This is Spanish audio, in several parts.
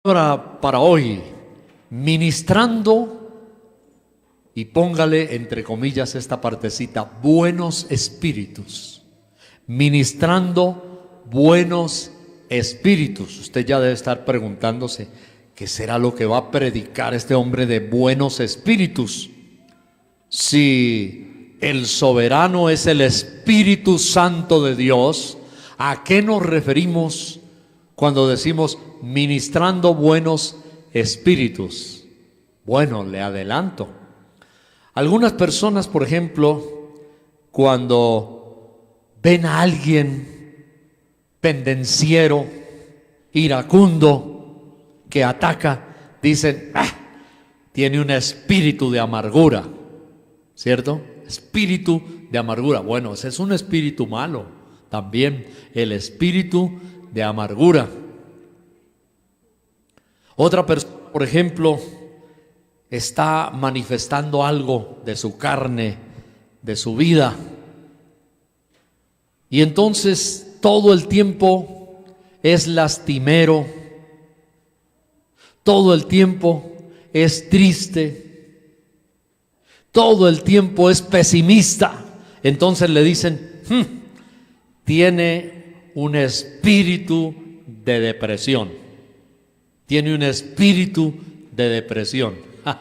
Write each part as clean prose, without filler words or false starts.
Para hoy, ministrando, y póngale entre comillas esta partecita, buenos espíritus. Ministrando buenos espíritus. Usted ya debe estar preguntándose, ¿qué será lo que va a predicar este hombre de buenos espíritus? Si el soberano es el Espíritu Santo de Dios, ¿a qué nos referimos cuando decimos ministrando buenos espíritus? Bueno, le adelanto. Algunas personas, por ejemplo, cuando ven a alguien pendenciero, iracundo, que ataca, dicen, tiene un espíritu de amargura, ¿cierto? Espíritu de amargura. Bueno, ese es un espíritu malo también, el espíritu de amargura. Otra persona, por ejemplo, está manifestando algo de su carne, de su vida, y entonces todo el tiempo es lastimero, todo el tiempo es triste, todo el tiempo es pesimista. Entonces le dicen, tiene un espíritu de depresión, tiene un espíritu de depresión.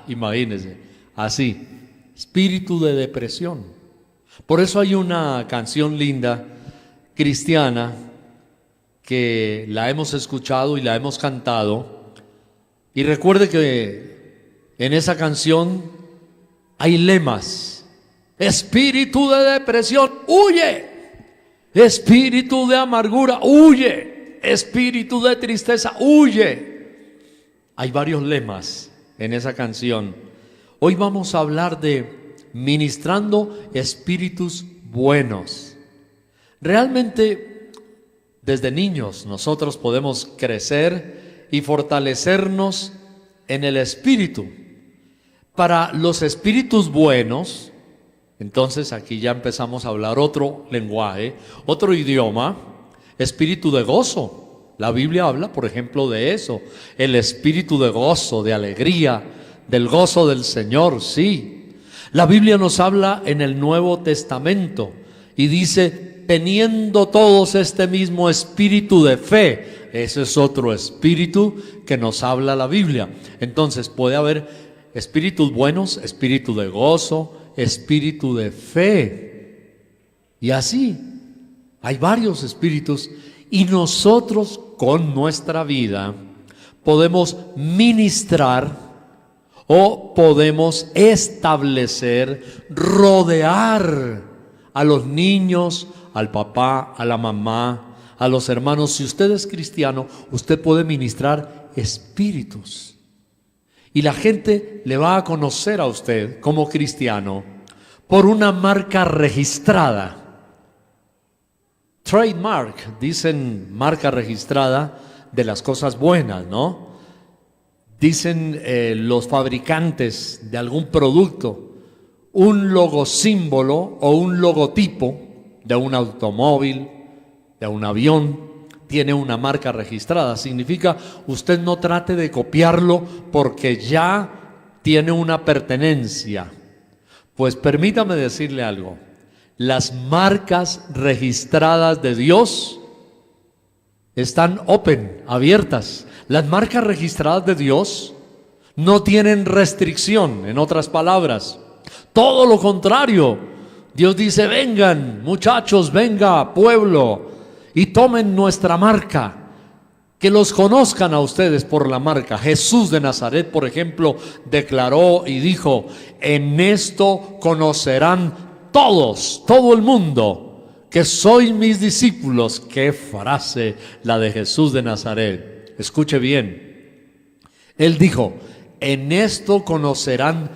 Imagínense, así, espíritu de depresión. Por eso hay una canción linda, cristiana, que la hemos escuchado y la hemos cantado. Y recuerde que en esa canción hay lemas. Espíritu de depresión, huye. Espíritu de amargura, huye. Espíritu de tristeza, huye. Hay varios lemas en esa canción. Hoy vamos a hablar de ministrando espíritus buenos. Realmente, desde niños nosotros podemos crecer y fortalecernos en el espíritu. Para los espíritus buenos, entonces aquí ya empezamos a hablar otro lenguaje, otro idioma, espíritu de gozo. La Biblia habla, por ejemplo, de eso, el espíritu de gozo, de alegría, del gozo del Señor, sí. La Biblia nos habla en el Nuevo Testamento y dice, teniendo todos este mismo espíritu de fe. Ese es otro espíritu que nos habla la Biblia. Entonces puede haber espíritus buenos, espíritu de gozo, espíritu de fe. Y así, hay varios espíritus. Y nosotros con nuestra vida podemos ministrar o podemos establecer, rodear a los niños, al papá, a la mamá, a los hermanos. Si usted es cristiano, usted puede ministrar espíritus. Y la gente le va a conocer a usted como cristiano por una marca registrada. Trademark, dicen marca registrada de las cosas buenas, ¿no? Dicen los fabricantes de algún producto, un logosímbolo o un logotipo de un automóvil, de un avión, tiene una marca registrada. Significa, usted no trate de copiarlo porque ya tiene una pertenencia. Pues permítame decirle algo. Las marcas registradas de Dios están open, abiertas. Las marcas registradas de Dios no tienen restricción, en otras palabras. Todo lo contrario. Dios dice, vengan muchachos, venga pueblo, y tomen nuestra marca. Que los conozcan a ustedes por la marca. Jesús de Nazaret, por ejemplo, declaró y dijo, en esto conocerán todos, todo el mundo, que sois mis discípulos. Qué frase la de Jesús de Nazaret. Escuche bien. Él dijo, en esto conocerán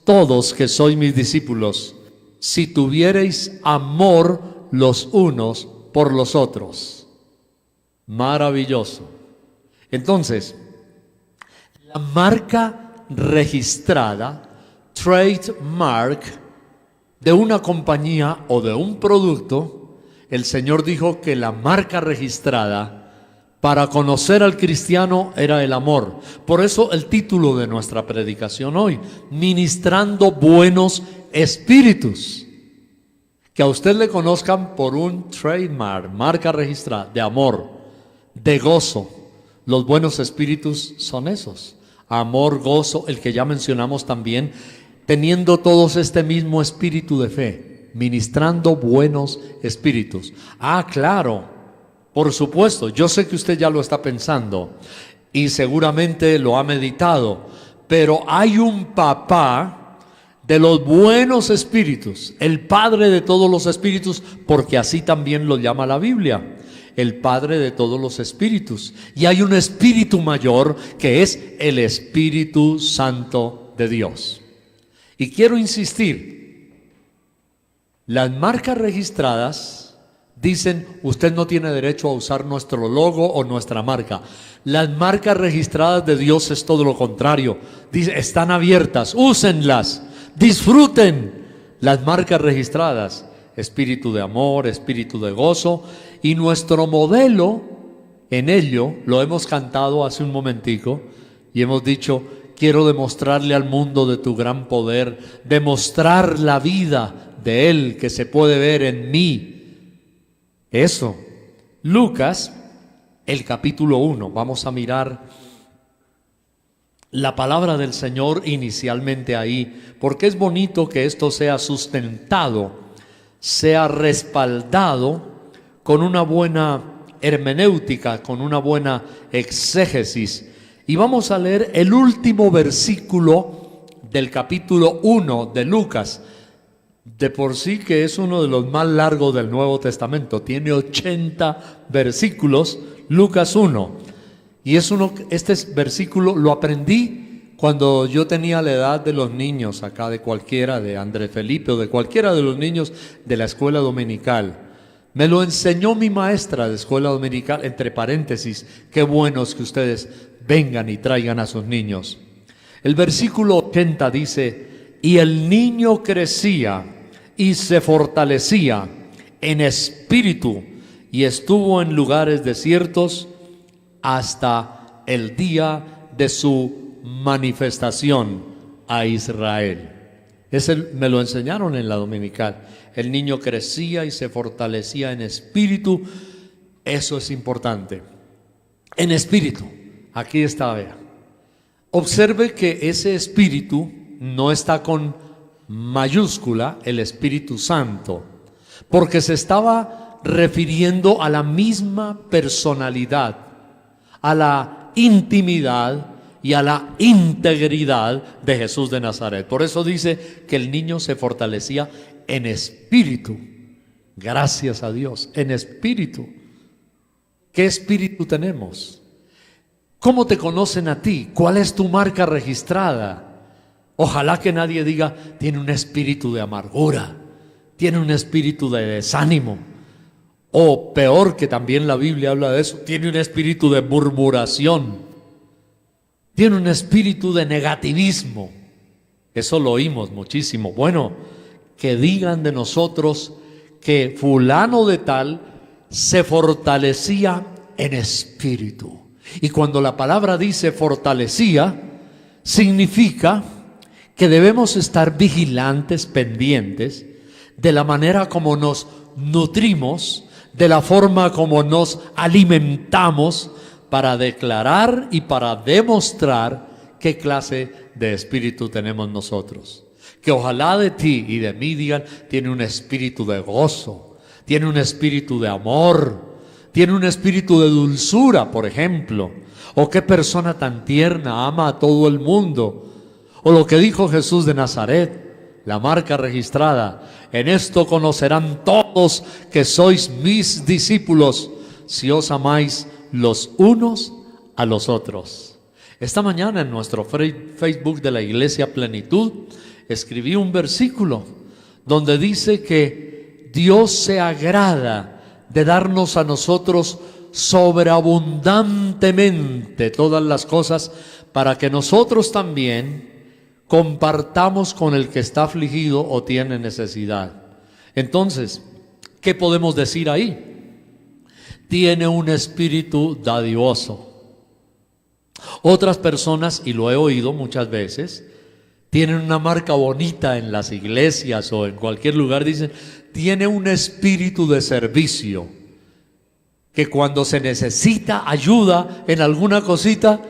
todos que sois mis discípulos, si tuviereis amor los unos por los otros. Maravilloso. Entonces, la marca registrada, trademark, de una compañía o de un producto, el Señor dijo que la marca registrada para conocer al cristiano era el amor. Por eso el título de nuestra predicación hoy, ministrando buenos espíritus. Que a usted le conozcan por un trademark, marca registrada de amor, de gozo. Los buenos espíritus son esos: amor, gozo, el que ya mencionamos también, teniendo todos este mismo espíritu de fe, ministrando buenos espíritus. Ah, claro, por supuesto, yo sé que usted ya lo está pensando y seguramente lo ha meditado, pero hay un papá de los buenos espíritus, el Padre de todos los espíritus, porque así también lo llama la Biblia, el Padre de todos los espíritus. Y hay un espíritu mayor que es el Espíritu Santo de Dios. Y quiero insistir, las marcas registradas dicen, usted no tiene derecho a usar nuestro logo o nuestra marca. Las marcas registradas de Dios es todo lo contrario. Dice, están abiertas, úsenlas, disfruten las marcas registradas. Espíritu de amor, espíritu de gozo. Y nuestro modelo en ello, lo hemos cantado hace un momentico y hemos dicho, quiero demostrarle al mundo de tu gran poder, demostrar la vida de Él que se puede ver en mí. Eso, Lucas, el capítulo 1, vamos a mirar la palabra del Señor inicialmente ahí, porque es bonito que esto sea sustentado, sea respaldado con una buena hermenéutica, con una buena exégesis. Y vamos a leer el último versículo del capítulo 1 de Lucas. De por sí que es uno de los más largos del Nuevo Testamento, tiene 80 versículos, Lucas 1. Y este versículo lo aprendí cuando yo tenía la edad de los niños acá, de cualquiera, de Andrés Felipe o de cualquiera de los niños de la escuela dominical. Me lo enseñó mi maestra de escuela dominical, entre paréntesis, qué buenos que ustedes vengan y traigan a sus niños. El versículo 80 dice, y el niño crecía y se fortalecía en espíritu y estuvo en lugares desiertos hasta el día de su manifestación a Israel. Me lo enseñaron en la dominical. El niño crecía y se fortalecía en espíritu. Eso es importante. En espíritu. Aquí está, vea. Observe que ese espíritu no está con mayúscula, el Espíritu Santo, porque se estaba refiriendo a la misma personalidad, a la intimidad y a la integridad de Jesús de Nazaret. Por eso dice que el niño se fortalecía en espíritu. Gracias a Dios, en espíritu. ¿Qué espíritu tenemos? ¿Cómo te conocen a ti? ¿Cuál es tu marca registrada? Ojalá que nadie diga, tiene un espíritu de amargura, tiene un espíritu de desánimo, o peor, que también la Biblia habla de eso, tiene un espíritu de murmuración, tiene un espíritu de negativismo. Eso lo oímos muchísimo. Bueno, que digan de nosotros que fulano de tal se fortalecía en espíritu. Y cuando la palabra dice fortalecía, significa que debemos estar vigilantes, pendientes de la manera como nos nutrimos, de la forma como nos alimentamos, para declarar y para demostrar qué clase de espíritu tenemos nosotros. Que ojalá de ti y de mí digan, tiene un espíritu de gozo, tiene un espíritu de amor, tiene un espíritu de dulzura, por ejemplo. O qué persona tan tierna, ama a todo el mundo. O lo que dijo Jesús de Nazaret, la marca registrada, en esto conocerán todos que sois mis discípulos, si os amáis los unos a los otros. Esta mañana en nuestro Facebook de la Iglesia Plenitud, escribí un versículo donde dice que Dios se agrada de darnos a nosotros sobreabundantemente todas las cosas para que nosotros también compartamos con el que está afligido o tiene necesidad. Entonces, ¿qué podemos decir ahí? tiene un espíritu dadivoso. Otras personas, y lo he oído muchas veces, tienen una marca bonita en las iglesias o en cualquier lugar, dicen, tiene un espíritu de servicio, que cuando se necesita ayuda en alguna cosita,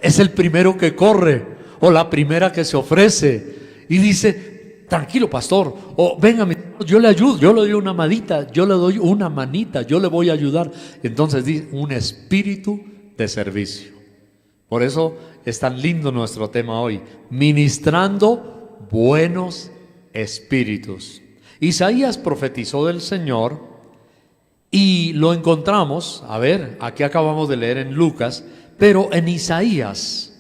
es el primero que corre o la primera que se ofrece y dice, tranquilo pastor, o venga, yo le ayudo, yo le doy una manita, yo le doy una manita, yo le voy a ayudar. Entonces dice, un espíritu de servicio. Por eso es tan lindo nuestro tema hoy, ministrando buenos espíritus. Isaías profetizó del Señor y lo encontramos, a ver, aquí acabamos de leer en Lucas, pero en Isaías,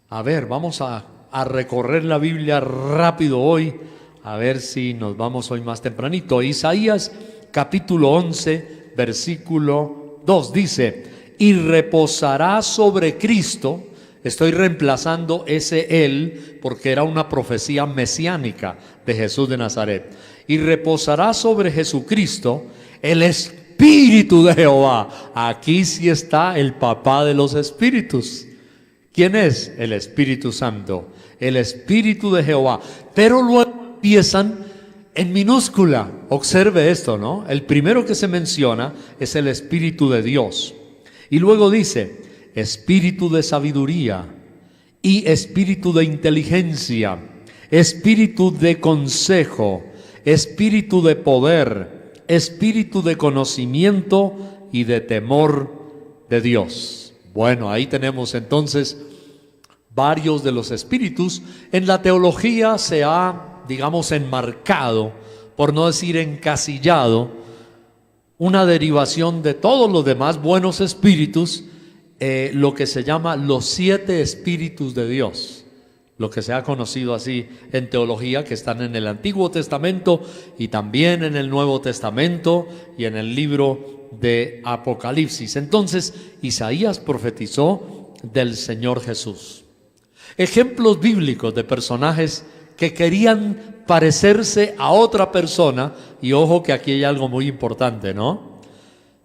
a ver, vamos a recorrer la Biblia rápido hoy, a ver si nos vamos hoy más tempranito. Isaías capítulo 11, versículo 2 dice, y reposará sobre Cristo. Estoy reemplazando ese Él porque era una profecía mesiánica de Jesús de Nazaret. Y reposará sobre Jesucristo el Espíritu de Jehová. Aquí sí está el papá de los espíritus. ¿Quién es? El Espíritu Santo, el Espíritu de Jehová. Pero luego empiezan en minúscula. Observe esto, ¿no? El primero que se menciona es el Espíritu de Dios. Y luego dice, espíritu de sabiduría y espíritu de inteligencia, espíritu de consejo, espíritu de poder, espíritu de conocimiento y de temor de Dios. Bueno, ahí tenemos entonces varios de los espíritus. En la teología se ha, digamos, enmarcado, por no decir encasillado, una derivación de todos los demás buenos espíritus, lo que se llama los 7 espíritus de Dios, lo que se ha conocido así en teología, que están en el Antiguo Testamento y también en el Nuevo Testamento y en el libro de Apocalipsis. Entonces, Isaías profetizó del Señor Jesús. Ejemplos bíblicos de personajes que querían parecerse a otra persona, y ojo que aquí hay algo muy importante, ¿no?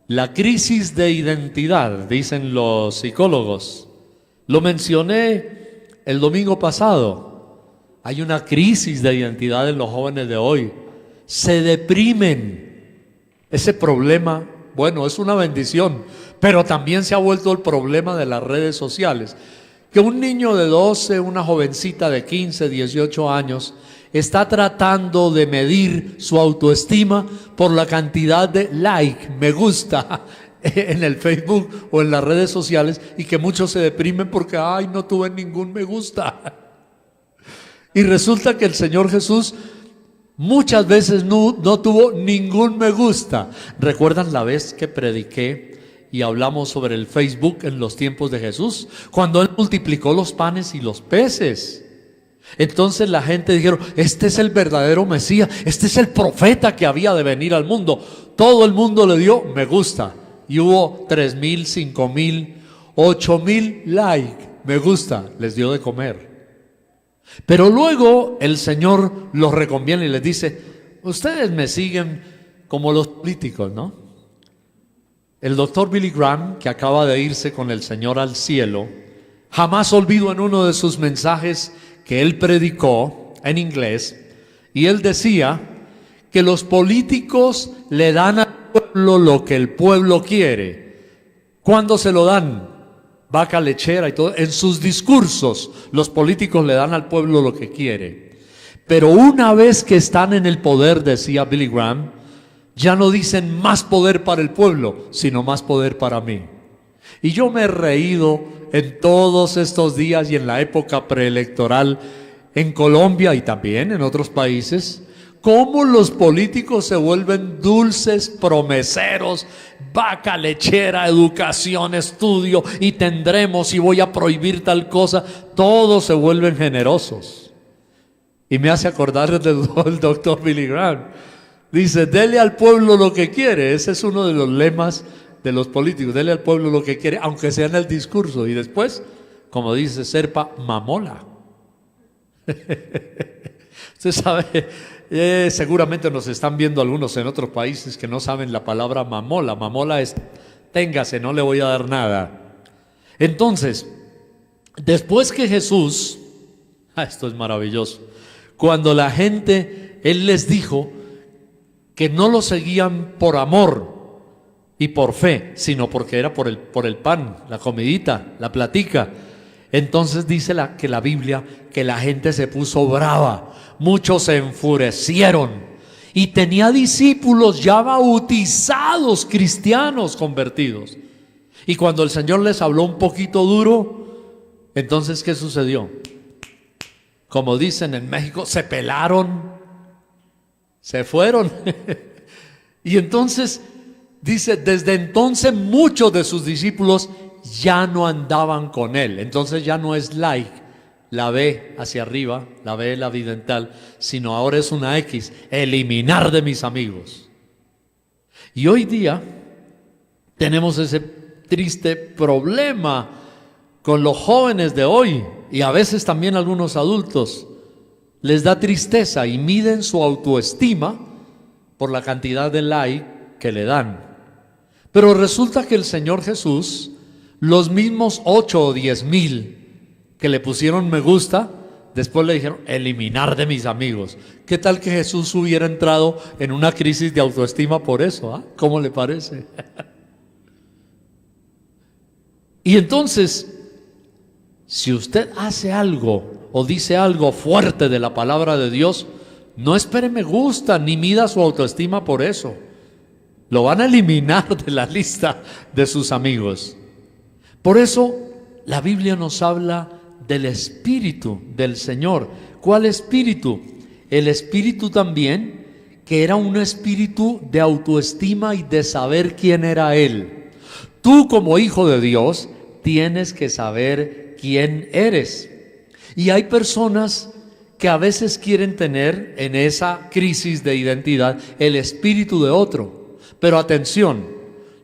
La crisis de identidad, dicen los psicólogos. Lo mencioné el domingo pasado. Hay una crisis de identidad en los jóvenes de hoy. Se deprimen. Ese problema, bueno, es una bendición, pero también se ha vuelto el problema de las redes sociales. Que un niño de 12, una jovencita de 15, 18 años, está tratando de medir su autoestima por la cantidad de like, me gusta en el Facebook o en las redes sociales, y que muchos se deprimen porque ay, no tuve ningún me gusta. Y resulta que el Señor Jesús muchas veces no tuvo ningún me gusta. ¿Recuerdan la vez que prediqué y hablamos sobre el Facebook en los tiempos de Jesús? Cuando Él multiplicó los panes y los peces. Entonces la gente dijeron, este es el verdadero Mesías, este es el profeta que había de venir al mundo. Todo el mundo le dio me gusta. Y hubo 3,000, 5,000, 8,000 like, me gusta, les dio de comer. Pero luego el Señor los reconviene y les dice, ustedes me siguen como los políticos, ¿no? El doctor Billy Graham, que acaba de irse con el Señor al cielo, jamás olvido en uno de sus mensajes que él predicó en inglés, y él decía que los políticos le dan al pueblo lo que el pueblo quiere. ¿Cuándo se lo dan? Vaca lechera y todo. En sus discursos los políticos le dan al pueblo lo que quiere. Pero una vez que están en el poder, decía Billy Graham, ya no dicen más poder para el pueblo, sino más poder para mí. Y yo me he reído en todos estos días y en la época preelectoral en Colombia y también en otros países, cómo los políticos se vuelven dulces promeseros, vaca lechera, educación, estudio, y tendremos, y voy a prohibir tal cosa. Todos se vuelven generosos. Y me hace acordar del doctor Billy Graham. Dice, dele al pueblo lo que quiere. Ese es uno de los lemas de los políticos, dele al pueblo lo que quiere, aunque sea en el discurso, y después, como dice Serpa, mamola. Usted sabe, seguramente nos están viendo algunos en otros países que no saben la palabra mamola. Mamola es téngase, no le voy a dar nada. Entonces, después que Jesús, esto es maravilloso, cuando la gente, Él les dijo que no lo seguían por amor y por fe, sino porque era por el pan, la comidita, la platica. Entonces dice que la Biblia que la gente se puso brava, muchos se enfurecieron y tenía discípulos ya bautizados, cristianos convertidos. Y cuando el Señor les habló un poquito duro, entonces ¿qué sucedió? Como dicen en México, se pelaron, se fueron. Y entonces dice, desde entonces muchos de sus discípulos ya no andaban con él. Entonces ya no es like, la B hacia arriba, la B la bidental, sino ahora es una X, eliminar de mis amigos. Y hoy día tenemos ese triste problema con los jóvenes de hoy y a veces también algunos adultos. Les da tristeza y miden su autoestima por la cantidad de like que le dan. Pero resulta que el Señor Jesús, los mismos 8 o 10,000 que le pusieron me gusta, después le dijeron eliminar de mis amigos. ¿Qué tal que Jesús hubiera entrado en una crisis de autoestima por eso? ¿Cómo le parece? Y entonces, si usted hace algo o dice algo fuerte de la palabra de Dios, no espere me gusta ni mida su autoestima por eso. Lo van a eliminar de la lista de sus amigos. Por eso la Biblia nos habla del Espíritu del Señor. ¿Cuál Espíritu? El Espíritu también, que era un espíritu de autoestima y de saber quién era Él. Tú como hijo de Dios tienes que saber quién eres. Y hay personas que a veces quieren tener en esa crisis de identidad el espíritu de otro. Pero atención,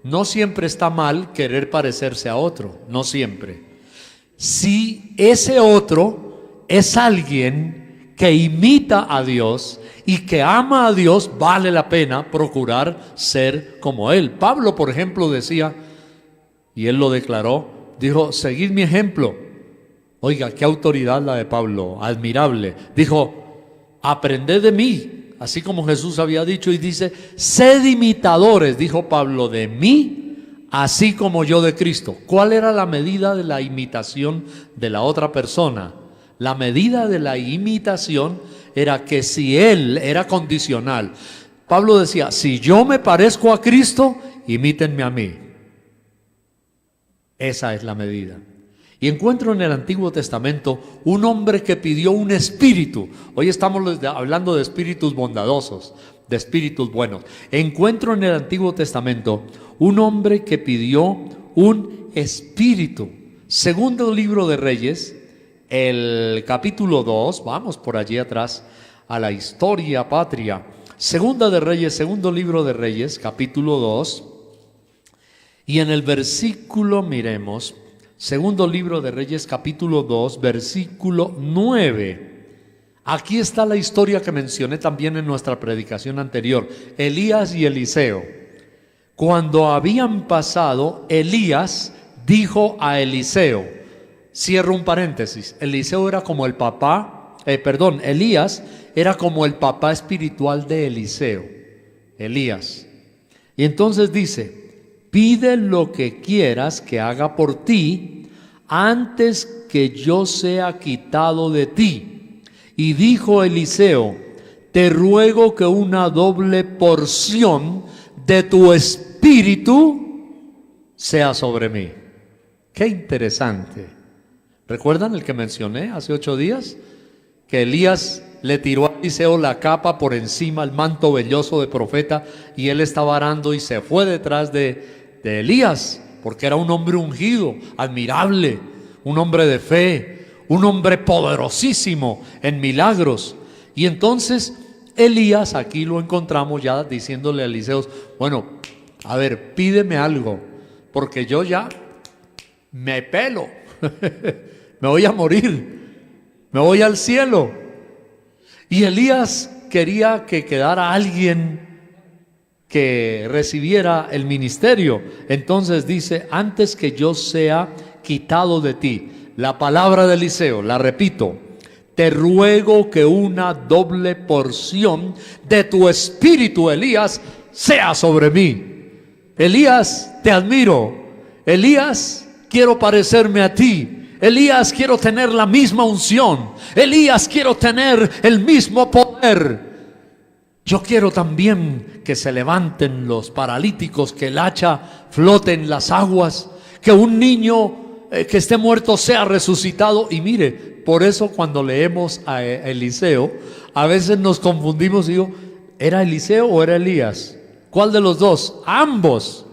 no siempre está mal querer parecerse a otro, no siempre. Si ese otro es alguien que imita a Dios y que ama a Dios, vale la pena procurar ser como Él. Pablo, por ejemplo, decía, y él lo declaró, dijo, seguid mi ejemplo. Oiga, qué autoridad la de Pablo, admirable. Dijo, aprended de mí, así como Jesús había dicho, y dice, sed imitadores, dijo Pablo, de mí, así como yo de Cristo. ¿Cuál era la medida de la imitación de la otra persona? La medida de la imitación era que si él era condicional, Pablo decía, si yo me parezco a Cristo, imítenme a mí. Esa es la medida. Y encuentro en el Antiguo Testamento un hombre que pidió un espíritu. Hoy estamos hablando de espíritus bondadosos, de espíritus buenos. Encuentro en el Antiguo Testamento un hombre que pidió un espíritu. Segundo libro de Reyes, el capítulo 2, vamos por allí atrás a la historia patria. Segunda de Reyes, segundo libro de Reyes, capítulo 2. Y en el versículo, miremos, segundo libro de Reyes, capítulo 2, versículo 9. Aquí está la historia que mencioné también en nuestra predicación anterior, Elías y Eliseo. Cuando habían pasado, Elías dijo a Eliseo, cierro un paréntesis, Eliseo era como el papá, Elías era como el papá espiritual de Eliseo, Elías. Y entonces dice, pide lo que quieras que haga por ti antes que yo sea quitado de ti. Y dijo Eliseo, te ruego que una doble porción de tu espíritu sea sobre mí. Qué interesante. ¿Recuerdan el que mencioné hace 8 días? Que Elías le tiró a Eliseo la capa por encima, el manto velloso de profeta, y él estaba arando y se fue detrás de Elías, porque era un hombre ungido, admirable, un hombre de fe, un hombre poderosísimo en milagros. Y entonces Elías, aquí lo encontramos ya diciéndole a Eliseo, bueno, a ver, pídeme algo, porque yo ya me pelo, me voy a morir, me voy al cielo. Y Elías quería que quedara alguien que recibiera el ministerio. Entonces dice: antes que yo sea quitado de ti. La palabra de Eliseo, la repito: te ruego que una doble porción de tu espíritu, Elías, sea sobre mí. Elías, te admiro. Elías, quiero parecerme a ti. Elías, quiero tener la misma unción. Elías, quiero tener el mismo poder. Yo quiero también que se levanten los paralíticos, que el hacha flote en las aguas, que un niño que esté muerto sea resucitado. Y mire, por eso cuando leemos a Eliseo, a veces nos confundimos y digo: ¿era Eliseo o era Elías? ¿Cuál de los dos? Ambos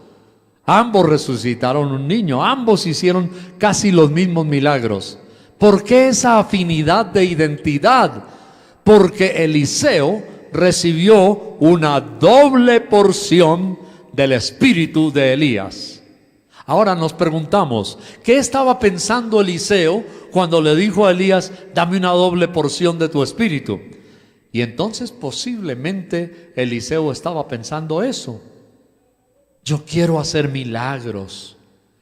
resucitaron un niño, ambos hicieron casi los mismos milagros. ¿Por qué esa afinidad de identidad? Porque Eliseo recibió una doble porción del espíritu de Elías. Ahora nos preguntamos, ¿qué estaba pensando Eliseo cuando le dijo a Elías: dame una doble porción de tu espíritu? Y entonces posiblemente Eliseo estaba pensando eso: yo quiero hacer milagros,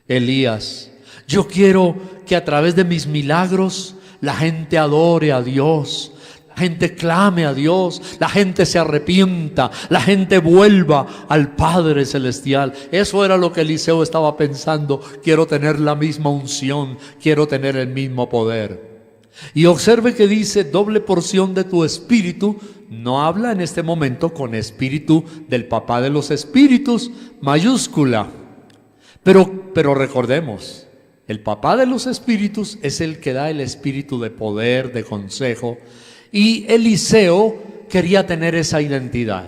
Elías. Yo quiero que a través de mis milagros la gente adore a Dios, la gente clame a Dios, la gente se arrepienta, la gente vuelva al Padre Celestial. Eso era lo que Eliseo estaba pensando: quiero tener la misma unción, quiero tener el mismo poder. Y observe que dice doble porción de tu espíritu. No habla en este momento con espíritu del papá de los espíritus, mayúscula. Pero recordemos, el papá de los espíritus es el que da el espíritu de poder, de consejo. Y Eliseo quería tener esa identidad.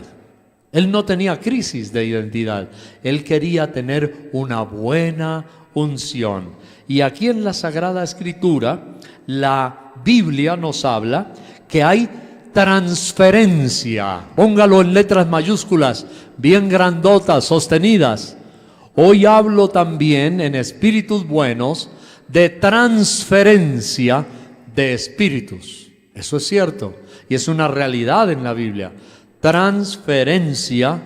Él no tenía crisis de identidad. Él quería tener una buena unción. Y aquí en la Sagrada Escritura, la Biblia nos habla que hay transferencia. Póngalo en letras mayúsculas, bien grandotas, sostenidas. Hoy hablo también en espíritus buenos de transferencia de espíritus. Eso es cierto y es una realidad en la Biblia. Transferencia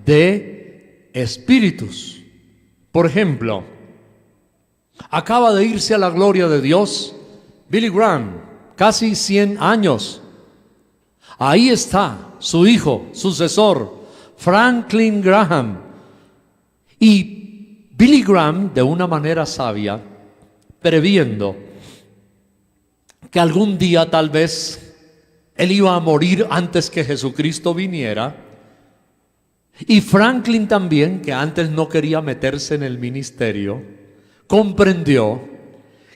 de espíritus. Por ejemplo, acaba de irse a la gloria de Dios Billy Graham, casi 100 años. Ahí está su hijo, sucesor, Franklin Graham. Y Billy Graham, de una manera sabia, previendo que algún día tal vez él iba a morir antes que Jesucristo viniera, y Franklin también, que antes no quería meterse en el ministerio, comprendió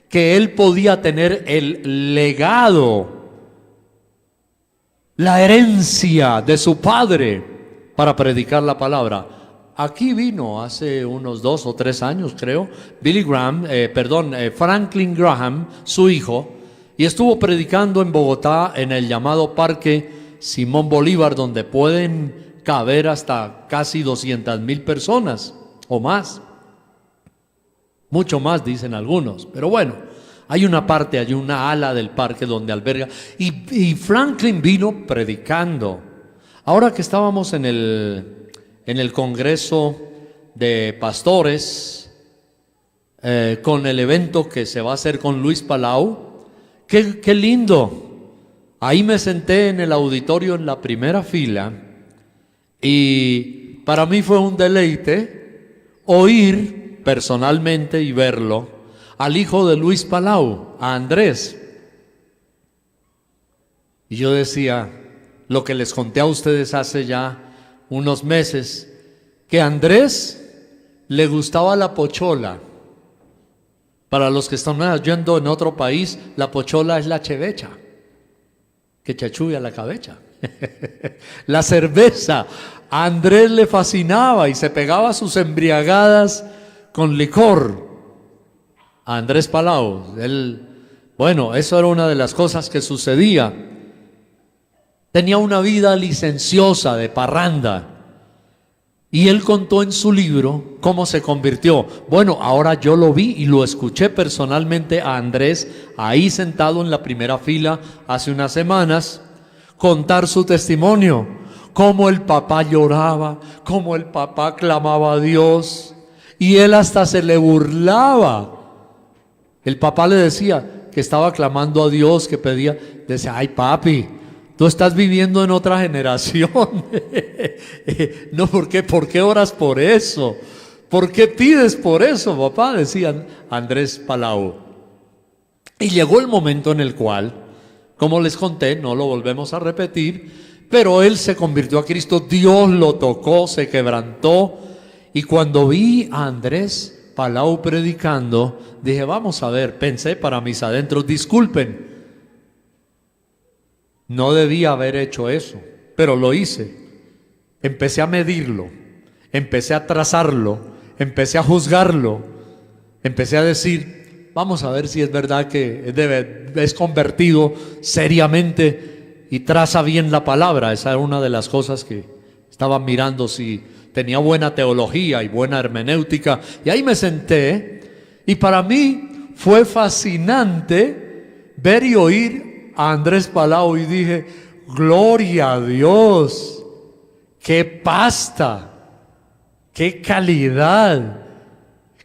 que él podía tener el legado, la herencia de su padre para predicar la palabra. Aquí vino hace unos 2 o 3 años, creo, Franklin Graham, su hijo, y estuvo predicando en Bogotá en el llamado Parque Simón Bolívar, donde pueden caber hasta casi 200,000 personas o más. Mucho más, dicen algunos, pero bueno, hay una parte, hay una ala del parque donde alberga. Y Franklin vino predicando. Ahora que estábamos en el congreso de pastores, con el evento que se va a hacer con Luis Palau, qué lindo. Ahí me senté en el auditorio en la primera fila y para mí fue un deleite oír personalmente y verlo al hijo de Luis Palau, a Andrés. Y yo decía lo que les conté a ustedes hace ya unos meses, que a Andrés le gustaba la pochola. Para los que están yendo en otro país, la pochola es la chevecha, que chachuya la cabeza. La cerveza, a Andrés le fascinaba y se pegaba sus embriagadas con licor. A Andrés Palau, bueno, eso era una de las cosas que sucedía. Tenía una vida licenciosa de parranda. Y él contó en su libro cómo se convirtió. Bueno, ahora yo lo vi y lo escuché personalmente a Andrés, ahí sentado en la primera fila hace unas semanas, contar su testimonio. cómo el papá lloraba, cómo el papá clamaba a Dios, y él hasta se le burlaba. El papá le decía que estaba clamando a Dios, que pedía, decía, ay papi, tú estás viviendo en otra generación. No, ¿por qué oras por eso? ¿Por qué pides por eso, papá? Decía Andrés Palau. Y llegó el momento en el cual, como les conté, no lo volvemos a repetir, pero él se convirtió a Cristo, Dios lo tocó, se quebrantó, y cuando vi a Andrés Palau predicando, dije, vamos a ver, pensé para mis adentros, disculpen, no debía haber hecho eso, pero lo hice. Empecé a medirlo, empecé a trazarlo, empecé a juzgarlo, empecé a decir, vamos a ver si es verdad que es convertido seriamente y traza bien la palabra. Esa era una de las cosas que estaba mirando, si tenía buena teología y buena hermenéutica. Y ahí me senté, y para mí fue fascinante ver y oír a Andrés Palau, y dije, gloria a Dios, qué pasta, qué calidad,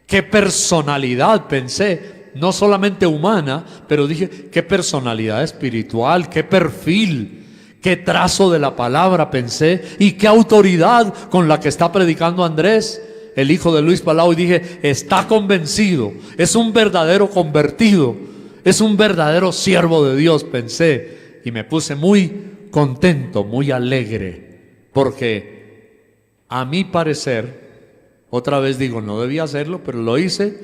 qué personalidad, pensé, no solamente humana, pero dije, qué personalidad espiritual, qué perfil, qué trazo de la palabra, pensé, y qué autoridad con la que está predicando Andrés, el hijo de Luis Palau. Y dije, está convencido, es un verdadero convertido, es un verdadero siervo de Dios, pensé, y me puse muy contento, muy alegre, porque a mi parecer, otra vez digo, no debía hacerlo, pero lo hice,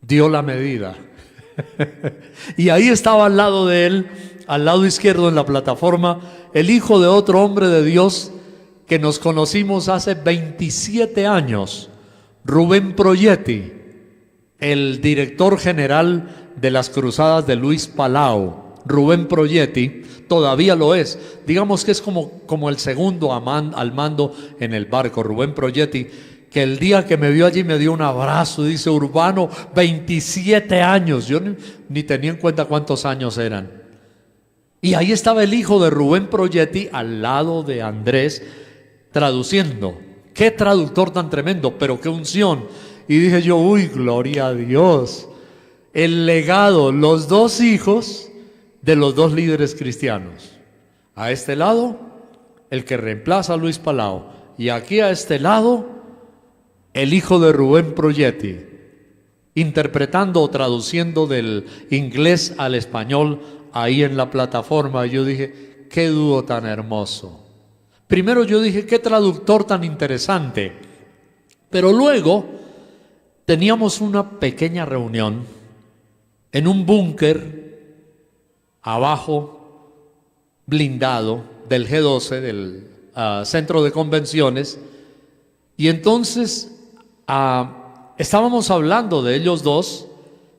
dio la medida. Y ahí estaba al lado de él, al lado izquierdo en la plataforma, el hijo de otro hombre de Dios que nos conocimos hace 27 años, Rubén Proietti, el director general de las cruzadas de Luis Palau. Rubén Proietti todavía lo es, digamos que es como el segundo al mando en el barco. Rubén Proietti, que el día que me vio allí me dio un abrazo, dice, Urbano, 27 años, yo ni tenía en cuenta cuántos años eran. Y ahí estaba el hijo de Rubén Proietti al lado de Andrés traduciendo. Qué traductor tan tremendo, pero qué unción. Y dije yo, uy, gloria a Dios, el legado, los dos hijos de los dos líderes cristianos. A este lado, el que reemplaza a Luis Palau, y aquí a este lado, el hijo de Rubén Proietti, interpretando o traduciendo del inglés al español ahí en la plataforma. Yo dije, qué dúo tan hermoso. Primero yo dije, qué traductor tan interesante, pero luego teníamos una pequeña reunión en un búnker abajo, blindado, del G12, del centro de convenciones, y entonces estábamos hablando de ellos dos,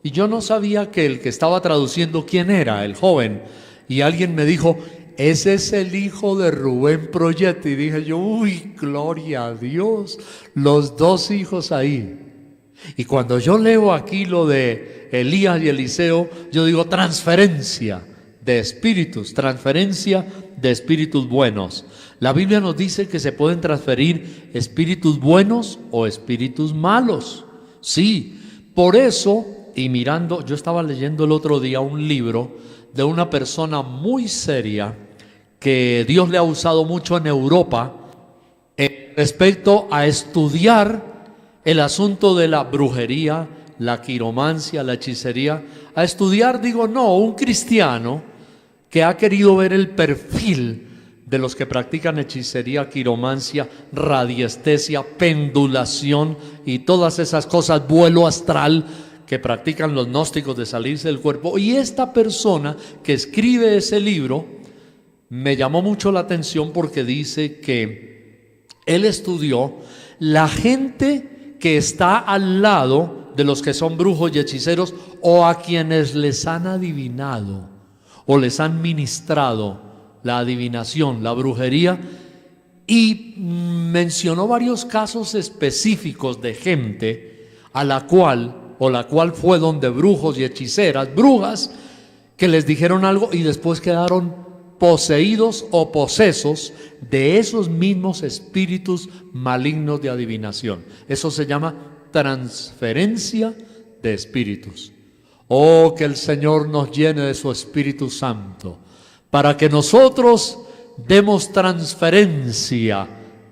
y yo no sabía que el que estaba traduciendo quién era, el joven, y alguien me dijo, ese es el hijo de Rubén Proietti. Y dije yo, uy, gloria a Dios, los dos hijos ahí. Y cuando yo leo aquí lo de Elías y Eliseo, yo digo transferencia de espíritus, transferencia de espíritus buenos. La Biblia nos dice que se pueden transferir espíritus buenos o espíritus malos. Sí, por eso, y mirando, yo estaba leyendo el otro día un libro de una persona muy seria que Dios le ha usado mucho en Europa respecto a estudiar el asunto de la brujería, la quiromancia, la hechicería. A estudiar, digo, no, un cristiano que ha querido ver el perfil de los que practican hechicería, quiromancia, radiestesia, pendulación y todas esas cosas, vuelo astral que practican los gnósticos de salirse del cuerpo. Y esta persona que escribe ese libro me llamó mucho la atención porque dice que él estudió la gente que está al lado de los que son brujos y hechiceros, o a quienes les han adivinado o les han ministrado la adivinación, la brujería, y mencionó varios casos específicos de gente a la cual fue donde brujos y hechiceras, brujas, que les dijeron algo y después quedaron poseídos o posesos de esos mismos espíritus malignos de adivinación. Eso se llama transferencia de espíritus. Oh, que el Señor nos llene de su Espíritu Santo, para que nosotros demos transferencia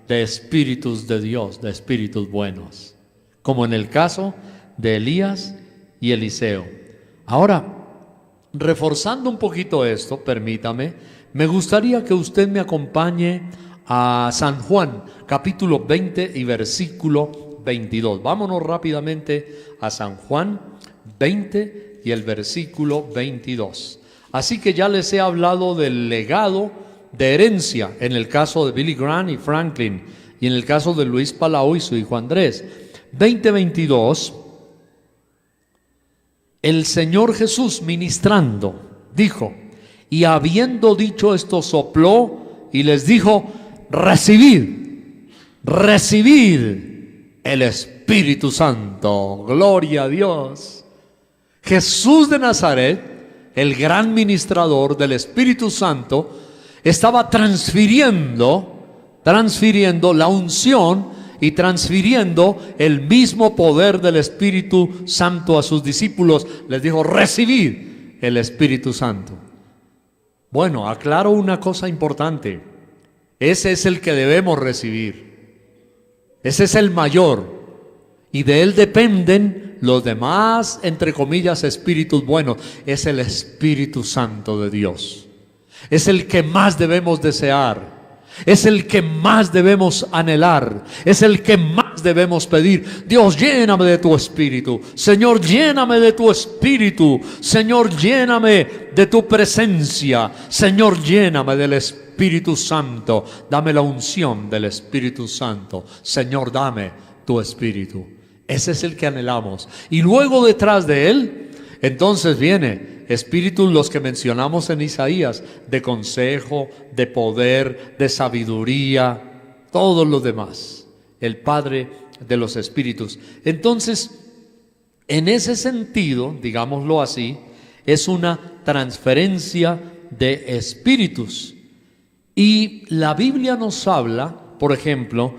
de espíritus de Dios, de espíritus buenos, como en el caso de Elías y Eliseo. Ahora, reforzando un poquito esto, permítame, me gustaría que usted me acompañe a San Juan, capítulo 20 y versículo 22. Vámonos rápidamente a San Juan 20 y el versículo 22. Así que ya les he hablado del legado de herencia en el caso de Billy Graham y Franklin, y en el caso de Luis Palau y su hijo Andrés. 20:22, el Señor Jesús ministrando dijo, y habiendo dicho esto sopló y les dijo, recibid el Espíritu Santo. Gloria a Dios. Jesús de Nazaret, el gran ministrador del Espíritu Santo, estaba transfiriendo la unción y transfiriendo el mismo poder del Espíritu Santo a sus discípulos. Les dijo, recibid el Espíritu Santo. Bueno, aclaro una cosa importante. Ese es el que debemos recibir. Ese es el mayor. Y de él dependen los demás, entre comillas, espíritus buenos. Es el Espíritu Santo de Dios. Es el que más debemos desear. Es el que más debemos anhelar. Es el que más debemos pedir. Dios, lléname de tu Espíritu. Señor, lléname de tu Espíritu. Señor, lléname de tu presencia. Señor, lléname del Espíritu Santo. Dame la unción del Espíritu Santo. Señor, dame tu Espíritu. Ese es el que anhelamos. Y luego detrás de él, entonces viene espíritus, los que mencionamos en Isaías, de consejo, de poder, de sabiduría, todos los demás, el Padre de los espíritus. Entonces, en ese sentido, digámoslo así, es una transferencia de espíritus. Y la Biblia nos habla, por ejemplo,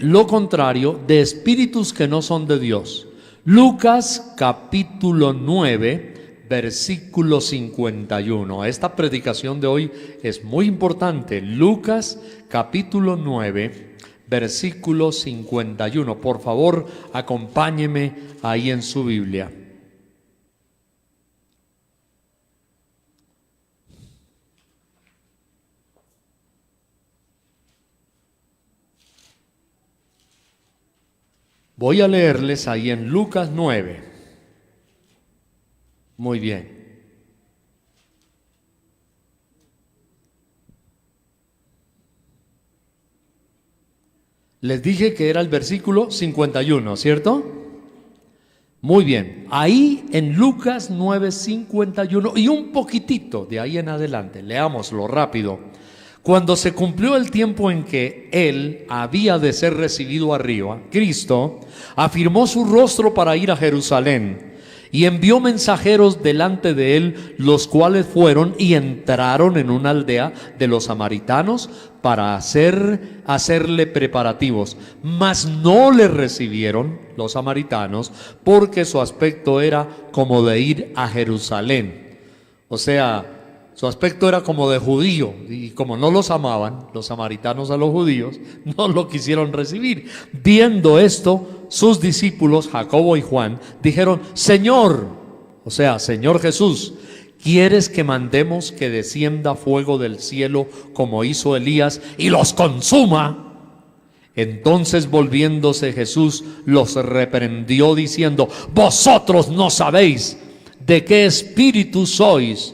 lo contrario, de espíritus que no son de Dios. Lucas capítulo 9, versículo 51. Esta predicación de hoy es muy importante. Lucas capítulo 9, versículo 51. Por favor, acompáñeme ahí en su Biblia. Voy a leerles ahí en Lucas 9. Muy bien. Les dije que era el versículo 51, ¿cierto? Muy bien. Ahí en Lucas 9, 51 y un poquitito de ahí en adelante, leámoslo rápido. Cuando se cumplió el tiempo en que él había de ser recibido arriba, Cristo afirmó su rostro para ir a Jerusalén y envió mensajeros delante de él, los cuales fueron y entraron en una aldea de los samaritanos para hacerle preparativos. Mas no le recibieron los samaritanos, porque su aspecto era como de ir a Jerusalén. O sea, su aspecto era como de judío, y como no los amaban, los samaritanos a los judíos, no lo quisieron recibir. Viendo esto, sus discípulos, Jacobo y Juan, dijeron, Señor, o sea, Señor Jesús, ¿quieres que mandemos que descienda fuego del cielo como hizo Elías y los consuma? Entonces, volviéndose Jesús, los reprendió diciendo, vosotros no sabéis de qué espíritu sois,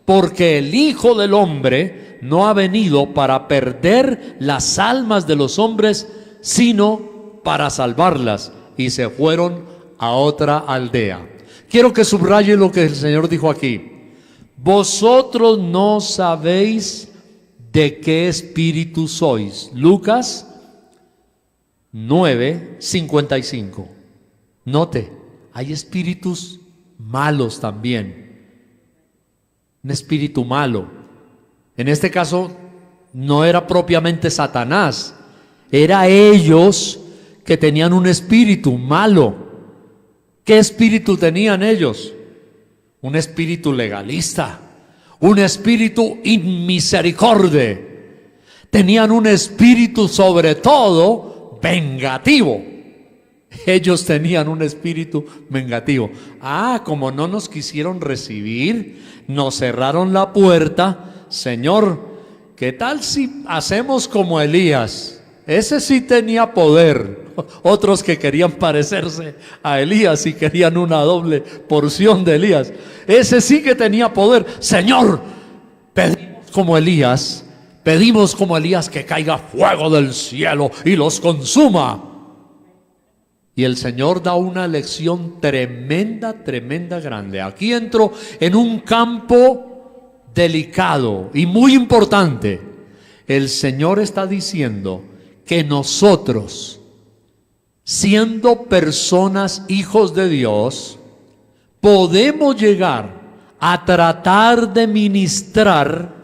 porque el Hijo del Hombre no ha venido para perder las almas de los hombres, sino para salvarlas. Y se fueron a otra aldea. Quiero que subraye lo que el Señor dijo aquí. Vosotros no sabéis de qué espíritu sois. Lucas 9, 55. Note, hay espíritus malos también. Un espíritu malo En este caso no era propiamente Satanás, era ellos que tenían un espíritu malo. ¿Qué espíritu tenían ellos? Un espíritu legalista, un espíritu inmisericorde. Tenían un espíritu sobre todo vengativo. Ellos tenían un espíritu vengativo. Como no nos quisieron recibir, nos cerraron la puerta. Señor, ¿qué tal si hacemos como Elías? Ese sí tenía poder. Otros que querían parecerse a Elías y querían una doble porción de Elías. Ese sí que tenía poder. Señor, pedimos como Elías que caiga fuego del cielo y los consuma. Y el Señor da una lección tremenda, grande. Aquí entro en un campo delicado y muy importante. El Señor está diciendo que nosotros, siendo personas, hijos de Dios, podemos llegar a tratar de ministrar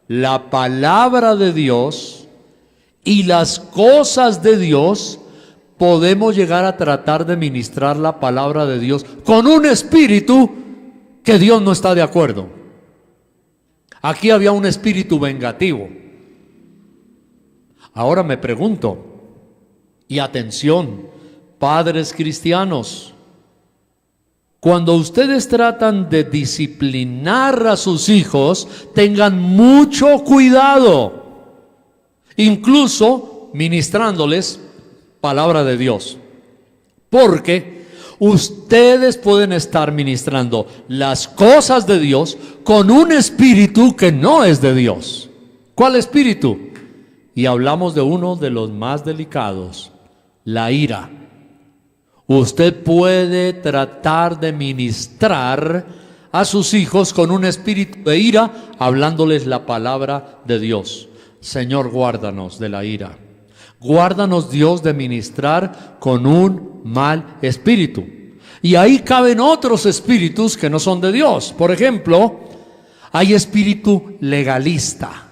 la palabra de Dios y las cosas de Dios. Podemos llegar a tratar de ministrar la palabra de Dios con un espíritu que Dios no está de acuerdo. Aquí había un espíritu vengativo. Ahora me pregunto, y atención, padres cristianos, cuando ustedes tratan de disciplinar a sus hijos, tengan mucho cuidado, incluso ministrándoles palabra de Dios, porque ustedes pueden estar ministrando las cosas de Dios con un espíritu que no es de Dios. ¿Cuál espíritu? Y hablamos de uno de los más delicados, la ira. Usted puede tratar de ministrar a sus hijos con un espíritu de ira, hablándoles la palabra de Dios. Señor, guárdanos de la ira. Guárdanos, Dios, de ministrar con un mal espíritu. Y ahí caben otros espíritus que no son de Dios. Por ejemplo, hay espíritu legalista.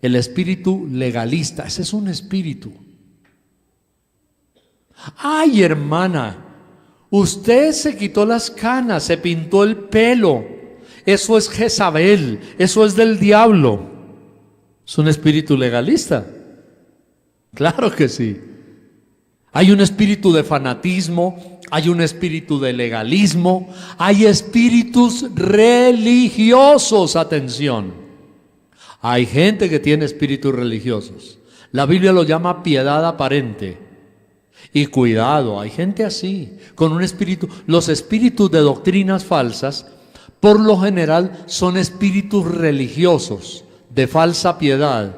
El espíritu legalista, ese es un espíritu. Ay, hermana, usted se quitó las canas, se pintó el pelo. Eso es Jezabel, eso es del diablo. Es un espíritu legalista. Claro que sí. Hay un espíritu de fanatismo, hay un espíritu de legalismo, hay espíritus religiosos, atención. Hay gente que tiene espíritus religiosos. La Biblia lo llama piedad aparente. Y cuidado, hay gente así, con un espíritu. Los espíritus de doctrinas falsas, por lo general, son espíritus religiosos, de falsa piedad.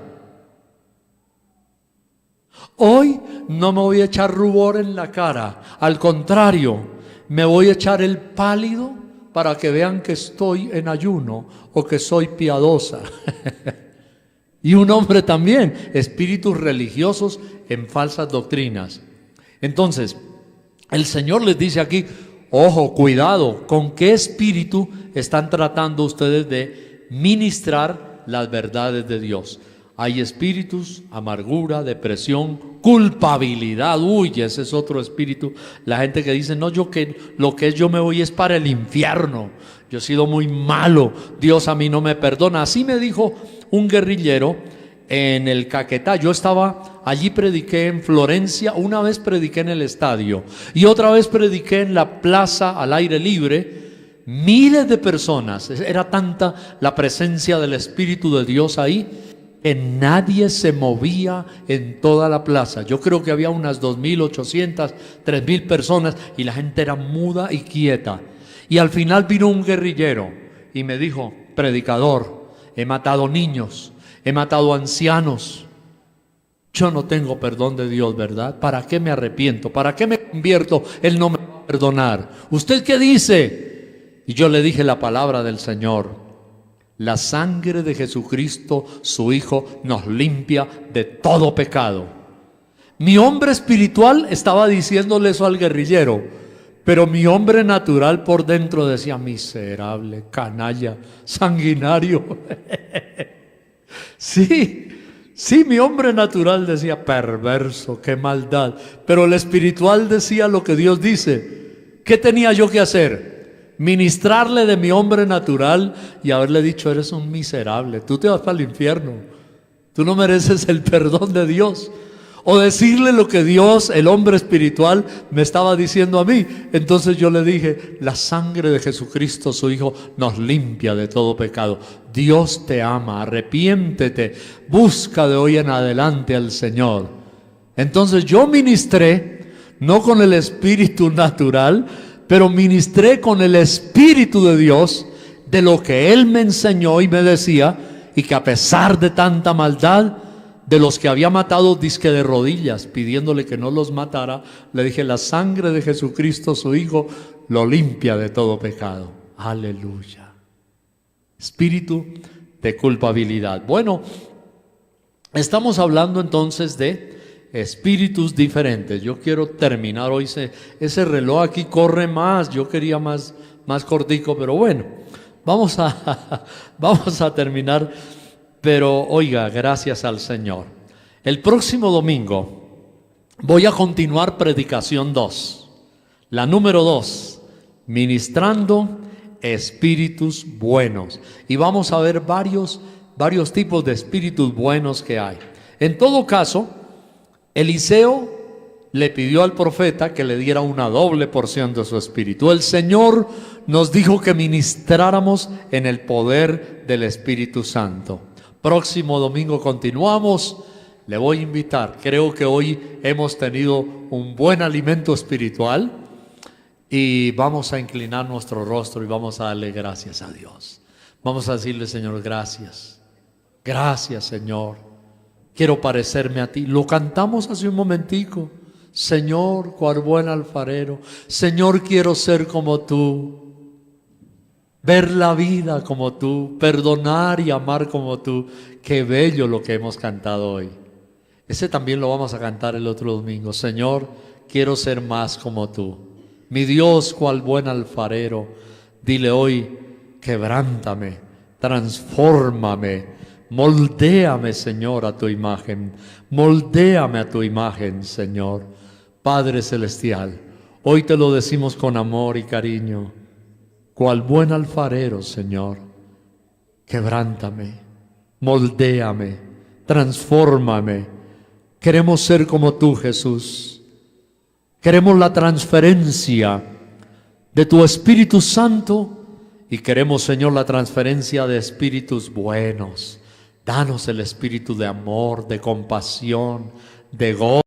Hoy no me voy a echar rubor en la cara, al contrario, me voy a echar el pálido para que vean que estoy en ayuno o que soy piadosa. Y un hombre también, espíritus religiosos en falsas doctrinas. Entonces, el Señor les dice aquí, ojo, cuidado, ¿con qué espíritu están tratando ustedes de ministrar las verdades de Dios? Hay espíritus, amargura, depresión, culpabilidad. Uy, ese es otro espíritu. La gente que dice, no, lo que es yo me voy es para el infierno. Yo he sido muy malo, Dios a mí no me perdona. Así me dijo un guerrillero en el Caquetá. Yo estaba allí, prediqué en Florencia, una vez prediqué en el estadio y otra vez prediqué en la plaza al aire libre. Miles de personas, era tanta la presencia del Espíritu de Dios ahí, que nadie se movía en toda la plaza. Yo creo que había unas 2.800, 3.000 personas y la gente era muda y quieta. Y al final vino un guerrillero y me dijo, predicador, he matado niños, he matado ancianos. Yo no tengo perdón de Dios, ¿verdad? ¿Para qué me arrepiento? ¿Para qué me convierto? Él no me va a perdonar. ¿Usted qué dice? Y yo le dije la palabra del Señor. La sangre de Jesucristo, su Hijo, nos limpia de todo pecado. Mi hombre espiritual estaba diciéndole eso al guerrillero, Pero mi hombre natural por dentro decía: miserable, canalla, sanguinario. Sí, sí, mi hombre natural decía: perverso, qué maldad. Pero el espiritual decía lo que Dios dice. ¿Qué tenía yo que hacer? Ministrarle de mi hombre natural y haberle dicho: eres un miserable, tú te vas para el infierno, tú no mereces el perdón de Dios. O decirle lo que Dios, el hombre espiritual, me estaba diciendo a mí. Entonces yo le dije: la sangre de Jesucristo, su Hijo, nos limpia de todo pecado. Dios te ama, arrepiéntete, busca de hoy en adelante al Señor. Entonces yo ministré, no con el espíritu natural, pero ministré con el Espíritu de Dios, de lo que Él me enseñó y me decía, y que a pesar de tanta maldad, de los que había matado, dizque de rodillas, pidiéndole que no los matara, le dije: la sangre de Jesucristo, su Hijo, lo limpia de todo pecado. Aleluya. Espíritu de culpabilidad. Bueno, estamos hablando entonces de espíritus diferentes. Yo quiero terminar hoy. Ese reloj aquí corre más. Yo quería más cortico, pero bueno, vamos a terminar. Pero oiga, gracias al Señor. El próximo domingo voy a continuar predicación 2. La número 2, ministrando espíritus buenos. Y vamos a ver varios tipos de espíritus buenos que hay. En todo caso, Eliseo le pidió al profeta que le diera una doble porción de su espíritu. El Señor nos dijo que ministráramos en el poder del Espíritu Santo. Próximo domingo continuamos. Le voy a invitar. Creo que hoy hemos tenido un buen alimento espiritual y vamos a inclinar nuestro rostro y vamos a darle gracias a Dios. Vamos a decirle: Señor, gracias. Gracias, Señor. Quiero parecerme a ti. Lo cantamos hace un momentico. Señor, cual buen alfarero. Señor, quiero ser como tú. Ver la vida como tú, perdonar y amar como tú. Qué bello lo que hemos cantado hoy. Ese también lo vamos a cantar el otro domingo. Señor, quiero ser más como tú. Mi Dios, cual buen alfarero. Dile hoy: quebrántame, transfórmame, moldéame, Señor, a tu imagen. Moldéame a tu imagen, Señor. Padre celestial, hoy te lo decimos con amor y cariño. Cual buen alfarero, Señor, quebrántame, moldéame, transfórmame. Queremos ser como tú, Jesús. Queremos la transferencia de tu Espíritu Santo y queremos, Señor, la transferencia de espíritus buenos. Danos el espíritu de amor, de compasión, de gozo.